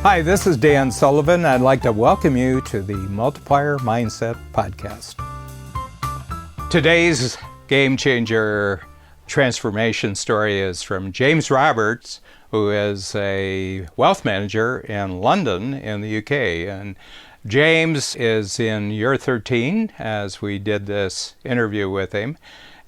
Hi, this is Dan Sullivan. I'd like to welcome you to the Multiplier Mindset Podcast. Today's game changer transformation story is from James Roberts, who is a wealth manager in London in the UK. And James is in year 13 as we did this interview with him.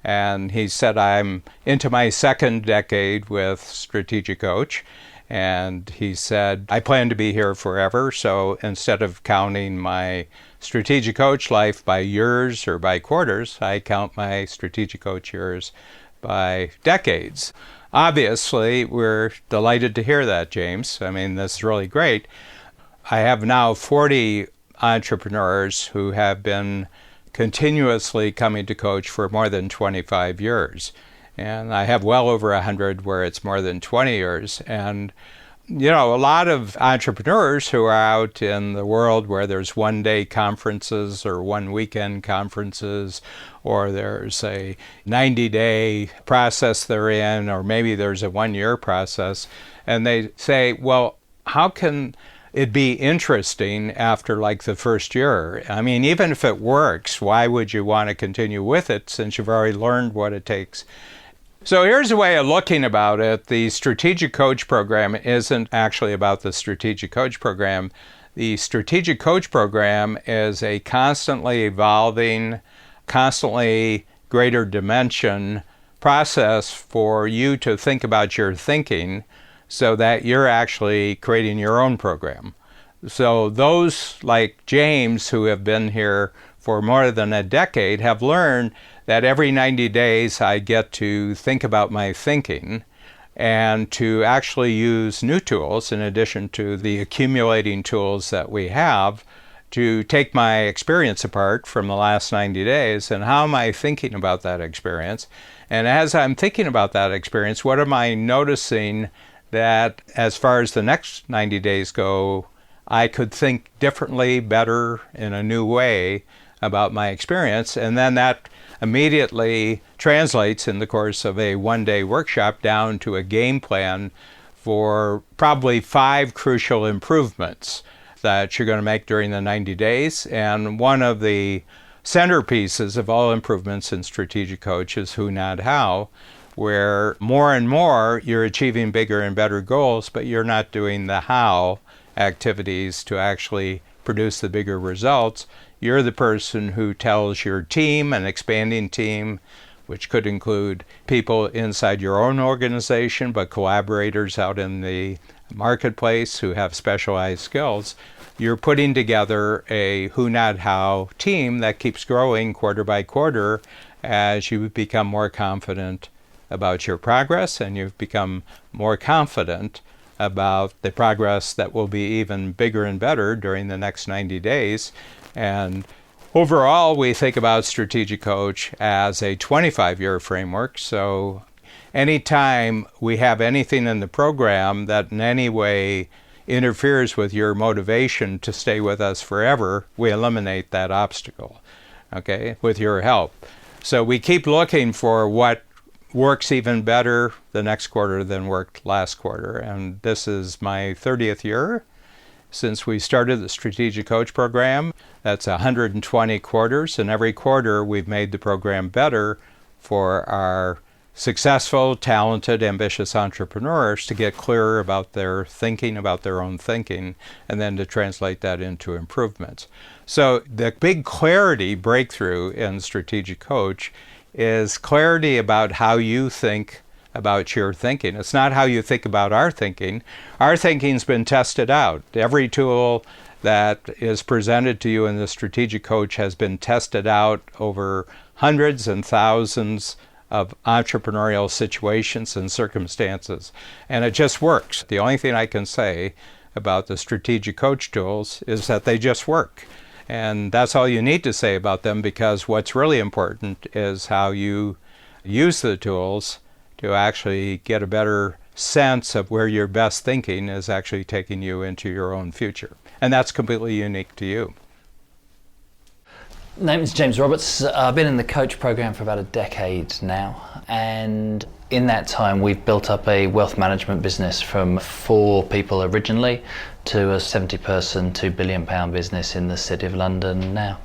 And he said, I'm into my second decade with Strategic Coach. And he said, I plan to be here forever, so instead of counting my Strategic Coach life by years or by quarters, I count my Strategic Coach years by decades. Obviously, we're delighted to hear that, James. I mean, that's really great. I have now 40 entrepreneurs who have been continuously coming to coach for more than 25 years. And I have well over 100 where it's more than 20 years. And, you know, a lot of entrepreneurs who are out in the world where there's one-day conferences or one-weekend conferences, or there's a 90-day process they're in, or maybe there's a one-year process, and they say, well, how can it be interesting after like the first year? I mean, even if it works, why would you want to continue with it since you've already learned what it takes? So here's a way of looking about it. The Strategic Coach Program isn't actually about the Strategic Coach Program. The Strategic Coach Program is a constantly evolving, constantly greater dimension process for you to think about your thinking so that you're actually creating your own program. So those like James who have been here for more than a decade have learned that every 90 days I get to think about my thinking and to actually use new tools in addition to the accumulating tools that we have to take my experience apart from the last 90 days and how am I thinking about that experience? And as I'm thinking about that experience, what am I noticing that as far as the next 90 days go, I could think differently, better, in a new way about my experience, and then that immediately translates in the course of a one-day workshop down to a game plan for probably 5 crucial improvements that you're going to make during the 90 days. And one of the centerpieces of all improvements in Strategic Coach is who, not how, where more and more you're achieving bigger and better goals, but you're not doing the how activities to actually produce the bigger results. You're the person who tells your team, an expanding team, which could include people inside your own organization, but collaborators out in the marketplace who have specialized skills. You're putting together a who, not how team that keeps growing quarter by quarter as you become more confident about your progress and you've become more confident about the progress that will be even bigger and better during the next 90 days. And overall, we think about Strategic Coach as a 25-year framework. So anytime we have anything in the program that in any way interferes with your motivation to stay with us forever, we eliminate that obstacle, okay, with your help. So we keep looking for what works even better the next quarter than worked last quarter. And this is my 30th year since we started the Strategic Coach Program. That's 120 quarters, and every quarter we've made the program better for our successful, talented, ambitious entrepreneurs to get clearer about their thinking, about their own thinking, and then to translate that into improvements. So the big clarity breakthrough in Strategic Coach is clarity about how you think about your thinking. It's not how you think about our thinking. Our thinking's been tested out. Every tool that is presented to you in the Strategic Coach has been tested out over hundreds and thousands of entrepreneurial situations and circumstances, and it just works. The only thing I can say about the Strategic Coach tools is that they just work. And that's all you need to say about them, because what's really important is how you use the tools to actually get a better sense of where your best thinking is actually taking you into your own future. And that's completely unique to you. My name is James Roberts. I've been in the coach program for about a decade now, and In that time, we've built up a wealth management business from 4 people originally to a 70-person, £2 billion business in the City of London now.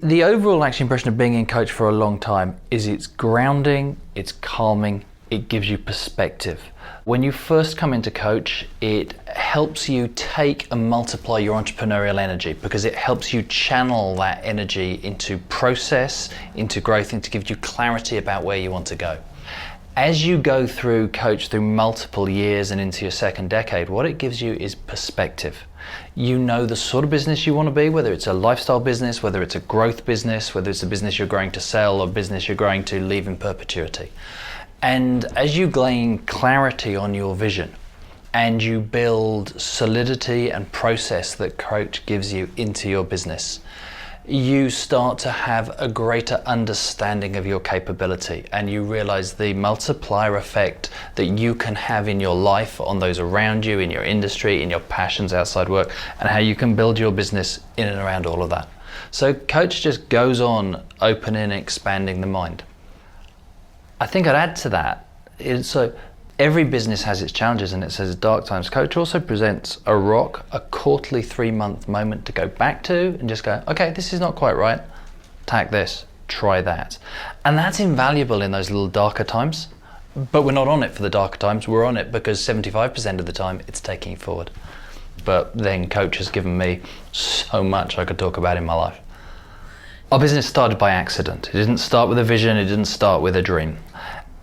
The overall actually impression of being in Coach for a long time is it's grounding, it's calming, it gives you perspective. When you first come into Coach, it helps you take and multiply your entrepreneurial energy because it helps you channel that energy into process, into growth, and to give you clarity about where you want to go. As you go through Coach through multiple years and into your second decade, what it gives you is perspective. You know the sort of business you want to be, whether it's a lifestyle business, whether it's a growth business, whether it's a business you're going to sell or business you're going to leave in perpetuity. And as you gain clarity on your vision and you build solidity and process that Coach gives you into your business, you start to have a greater understanding of your capability, and you realize the multiplier effect that you can have in your life on those around you, in your industry, in your passions outside work, and how you can build your business in and around all of that. So Coach just goes on opening and expanding the mind. I think I'd add to that, so every business has its challenges and it says dark times. Coach also presents a rock, a quarterly 3-month moment to go back to and just go, okay, this is not quite right. Tack this, try that. And that's invaluable in those little darker times. But we're not on it for the darker times. We're on it because 75% of the time it's taking you forward. But then Coach has given me so much I could talk about in my life. Our business started by accident. It didn't start with a vision. It didn't start with a dream.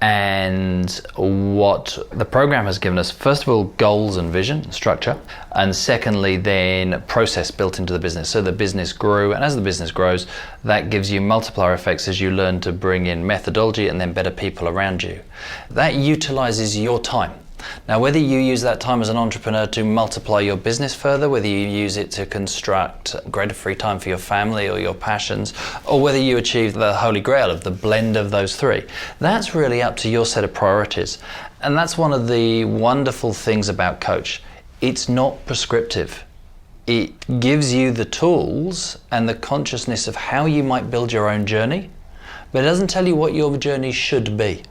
And what the program has given us, first of all, goals and vision, structure, and secondly, then process built into the business. So the business grew, and as the business grows, that gives you multiplier effects as you learn to bring in methodology and then better people around you. That utilizes your time. Now, whether you use that time as an entrepreneur to multiply your business further, whether you use it to construct greater free time for your family or your passions, or whether you achieve the holy grail of the blend of those 3, that's really up to your set of priorities. And that's one of the wonderful things about Coach. It's not prescriptive. It gives you the tools and the consciousness of how you might build your own journey, but it doesn't tell you what your journey should be.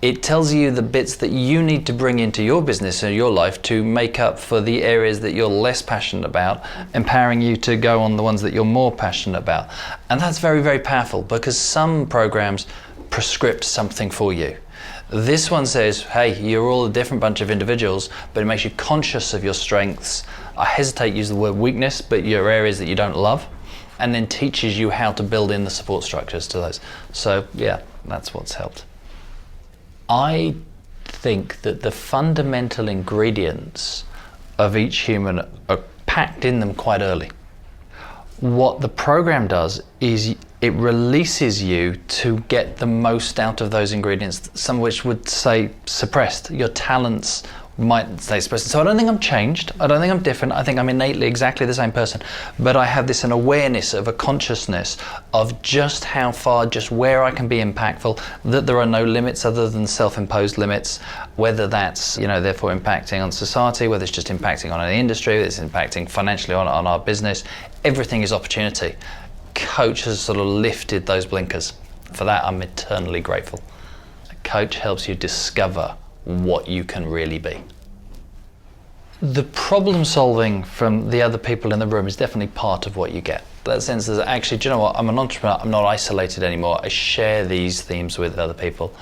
It tells you the bits that you need to bring into your business or your life to make up for the areas that you're less passionate about, empowering you to go on the ones that you're more passionate about. And that's very, very powerful because some programs prescript something for you. This one says, hey, you're all a different bunch of individuals, but it makes you conscious of your strengths. I hesitate to use the word weakness, but your areas that you don't love, and then teaches you how to build in the support structures to those. So yeah, that's what's helped. I think that the fundamental ingredients of each human are packed in them quite early. What the program does is it releases you to get the most out of those ingredients, some of which would say suppressed. Your talents might stay suppressed. So I don't think I'm changed. I don't think I'm different. I think I'm innately exactly the same person. But I have an awareness of a consciousness of just how far, just where I can be impactful, that there are no limits other than self-imposed limits, whether that's, therefore impacting on society, whether it's just impacting on an industry, whether it's impacting financially on our business. Everything is opportunity. Coach has sort of lifted those blinkers. For that, I'm eternally grateful. Coach helps you discover what you can really be. The problem solving from the other people in the room is definitely part of what you get. That sense is actually, do you know what, I'm an entrepreneur, I'm not isolated anymore, I share these themes with other people.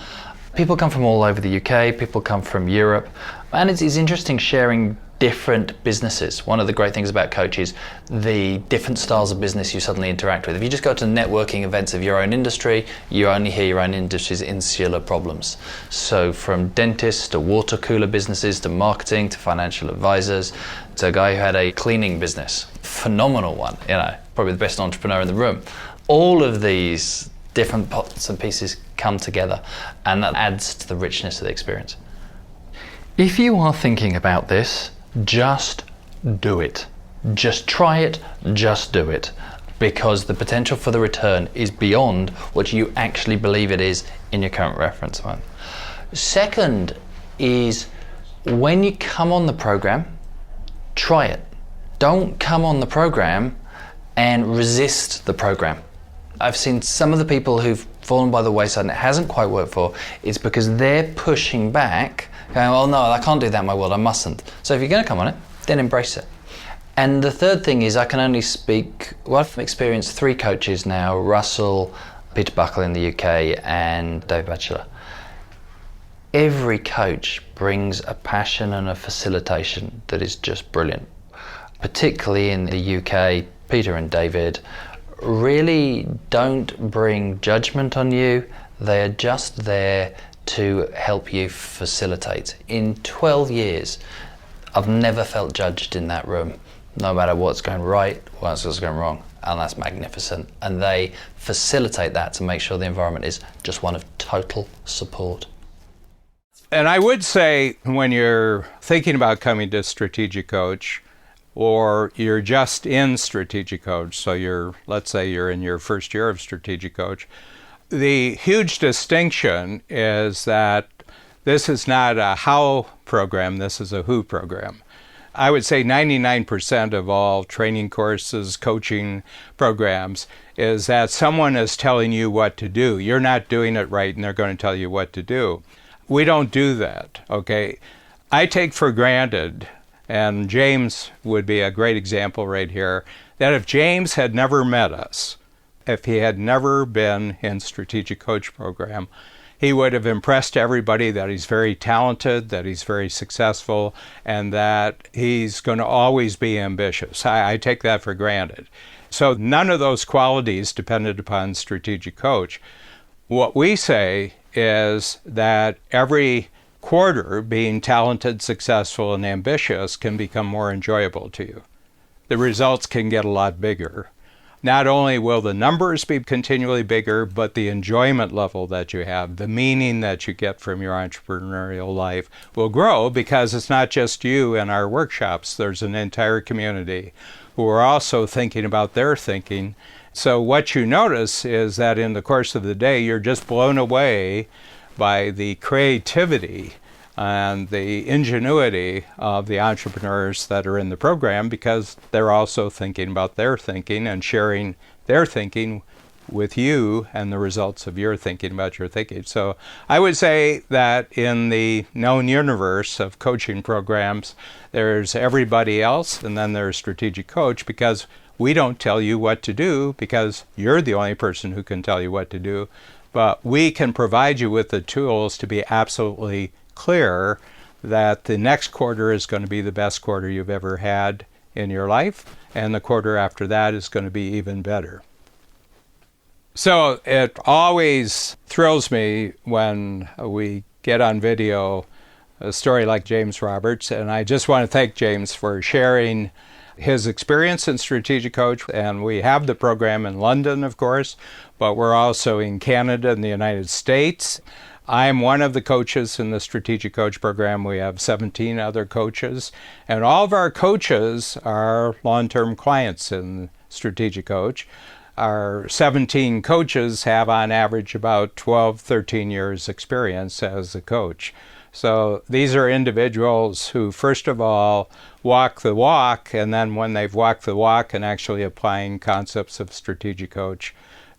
People come from all over the UK, people come from Europe, and it's interesting sharing different businesses. One of the great things about Coach is the different styles of business you suddenly interact with. If you just go to networking events of your own industry, you only hear your own industry's insular problems. So from dentists to water cooler businesses to marketing to financial advisors to a guy who had a cleaning business, phenomenal one, probably the best entrepreneur in the room. All of these different parts and pieces come together, and that adds to the richness of the experience. If you are thinking about this, just do it. Just try it, just do it. Because the potential for the return is beyond what you actually believe it is in your current reference point. Second is, when you come on the program, try it. Don't come on the program and resist the program. I've seen some of the people who've fallen by the wayside and it hasn't quite worked for, it's because they're pushing back, going, oh no, I can't do that in my world, I mustn't. So if you're going to come on it, then embrace it. And the third thing is I can only speak, well, I've experienced 3 coaches now, Russell, Peter Buckle in the UK and Dave Batchelor. Every coach brings a passion and a facilitation that is just brilliant. Particularly in the UK, Peter and David really don't bring judgment on you. They are just there to help you facilitate. In 12 years, I've never felt judged in that room, no matter what's going right, what's going wrong, and that's magnificent. And they facilitate that to make sure the environment is just one of total support. And I would say when you're thinking about coming to Strategic Coach, or you're just in Strategic Coach, so let's say you're in your first year of Strategic Coach, the huge distinction is that this is not a how program, this is a who program. I would say 99% of all training courses, coaching programs, is that someone is telling you what to do. You're not doing it right and they're going to tell you what to do. We don't do that, okay? I take for granted, and James would be a great example right here, that if James had never met us, if he had never been in Strategic Coach program, he would have impressed everybody that he's very talented, that he's very successful, and that he's going to always be ambitious. I take that for granted. So none of those qualities depended upon Strategic Coach. What we say is that every quarter being talented, successful, and ambitious can become more enjoyable to you. The results can get a lot bigger. Not only will the numbers be continually bigger, but the enjoyment level that you have, the meaning that you get from your entrepreneurial life will grow, because it's not just you in our workshops. There's an entire community who are also thinking about their thinking. So what you notice is that in the course of the day, you're just blown away by the creativity and the ingenuity of the entrepreneurs that are in the program, because they're also thinking about their thinking and sharing their thinking with you and the results of your thinking about your thinking. So I would say that in the known universe of coaching programs, there's everybody else, and then there's Strategic Coach, because we don't tell you what to do, because you're the only person who can tell you what to do. But we can provide you with the tools to be absolutely clear that the next quarter is going to be the best quarter you've ever had in your life, and the quarter after that is going to be even better. So it always thrills me when we get on video a story like James Roberts, and I just want to thank James for sharing his experience in Strategic Coach. And we have the program in London, of course, but we're also in Canada and the United States. I'm one of the coaches in the Strategic Coach program. We have 17 other coaches, and all of our coaches are long-term clients in Strategic Coach. Our 17 coaches have on average about 12, 13 years experience as a coach. So these are individuals who, first of all, walk the walk, and then when they've walked the walk and actually applying concepts of Strategic Coach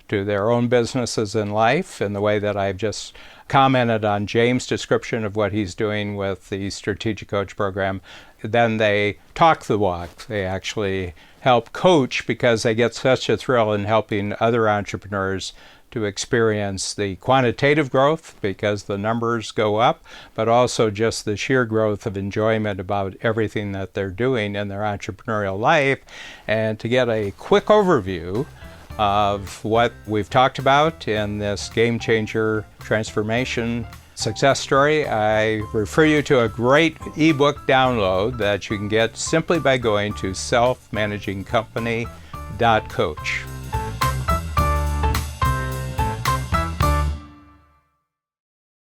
to their own businesses in life, in the way that I've just commented on James' description of what he's doing with the Strategic Coach program, then they talk the walk. They actually help coach, because they get such a thrill in helping other entrepreneurs to experience the quantitative growth, because the numbers go up, but also just the sheer growth of enjoyment about everything that they're doing in their entrepreneurial life. And to get a quick overview of what we've talked about in this game changer transformation success story, I refer you to a great ebook download that you can get simply by going to selfmanagingcompany.coach.